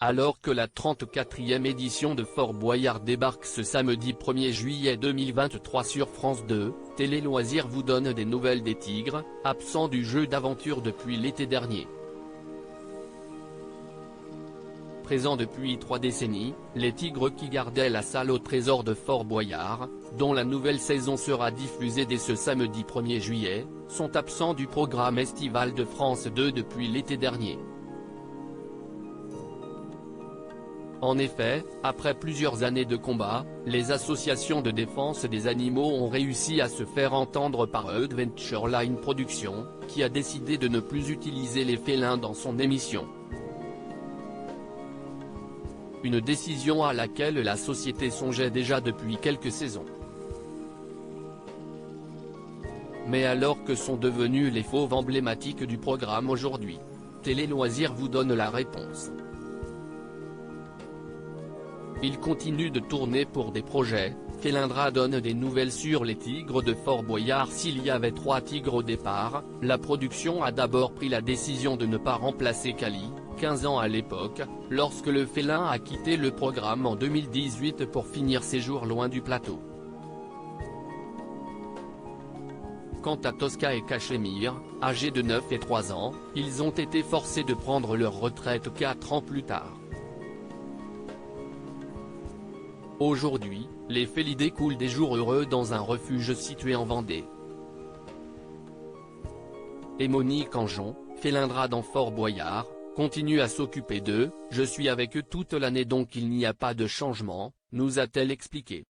Alors que la 34e édition de Fort Boyard débarque ce samedi 1er juillet 2023 sur France 2, Télé Loisirs vous donne des nouvelles des Tigres, absents du jeu d'aventure depuis l'été dernier. Présents depuis 3 décennies, les Tigres qui gardaient la salle au trésor de Fort Boyard, dont la nouvelle saison sera diffusée dès ce samedi 1er juillet, sont absents du programme estival de France 2 depuis l'été dernier. En effet, après plusieurs années de combat, les associations de défense des animaux ont réussi à se faire entendre par Adventureline Productions, qui a décidé de ne plus utiliser les félins dans son émission. Une décision à laquelle la société songeait déjà depuis quelques saisons. Mais alors que sont devenus les fauves emblématiques du programme aujourd'hui? Télé Loisirs vous donne la réponse. Il continue de tourner pour des projets. Felindra donne des nouvelles sur les Tigres de Fort Boyard. S'il y avait 3 tigres au départ, la production a d'abord pris la décision de ne pas remplacer Kali, 15 ans à l'époque, lorsque le félin a quitté le programme en 2018 pour finir ses jours loin du plateau. Quant à Tosca et Cachemire, âgés de 9 et 3 ans, ils ont été forcés de prendre leur retraite 4 ans plus tard. Aujourd'hui, les félidés coulent des jours heureux dans un refuge situé en Vendée. Et Monique Anjon, Felindra dans Fort Boyard, continue à s'occuper d'eux. « Je suis avec eux toute l'année donc il n'y a pas de changement », nous a-t-elle expliqué.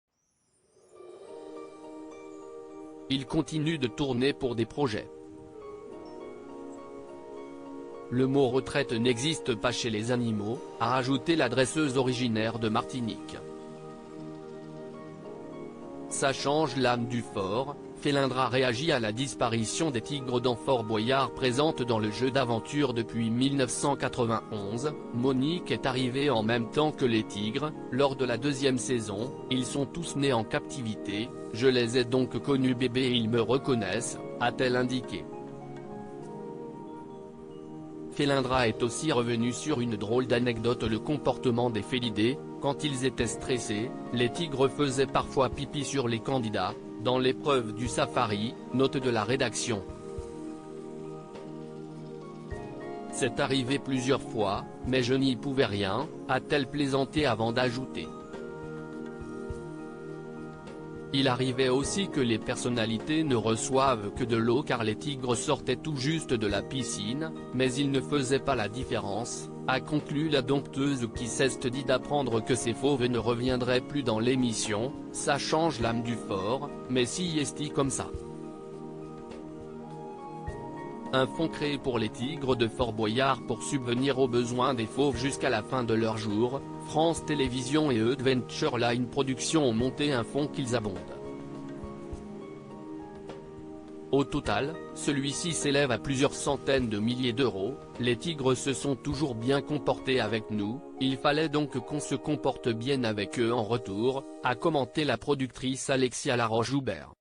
Il continue de tourner pour des projets. Le mot retraite n'existe pas chez les animaux, a ajouté la dresseuse originaire de Martinique. Ça change l'âme du fort. Felindra réagit à la disparition des Tigres dans Fort Boyard présente dans le jeu d'aventure depuis 1991. Monique est arrivée en même temps que les Tigres, lors de la 2e saison. Ils sont tous nés en captivité, je les ai donc connus bébés et ils me reconnaissent, a-t-elle indiqué. Felindra est aussi revenu sur une drôle d'anecdote: le comportement des félidés. Quand ils étaient stressés, les tigres faisaient parfois pipi sur les candidats, dans l'épreuve du safari, note de la rédaction. C'est arrivé plusieurs fois, mais je n'y pouvais rien, a-t-elle plaisanté avant d'ajouter. Il arrivait aussi que les personnalités ne reçoivent que de l'eau car les tigres sortaient tout juste de la piscine, mais ils ne faisaient pas la différence, a conclu la dompteuse qui s'est dit d'apprendre que ces fauves ne reviendraient plus dans l'émission. Ça change l'âme du fort, mais si est-il comme ça. Un fonds créé pour les Tigres de Fort Boyard pour subvenir aux besoins des fauves jusqu'à la fin de leur jour. France Télévisions et Adventureline Productions ont monté un fonds qu'ils abondent. Au total, celui-ci s'élève à plusieurs centaines de milliers d'euros. Les Tigres se sont toujours bien comportés avec nous, il fallait donc qu'on se comporte bien avec eux en retour, a commenté la productrice Alexia Laroche-Joubert.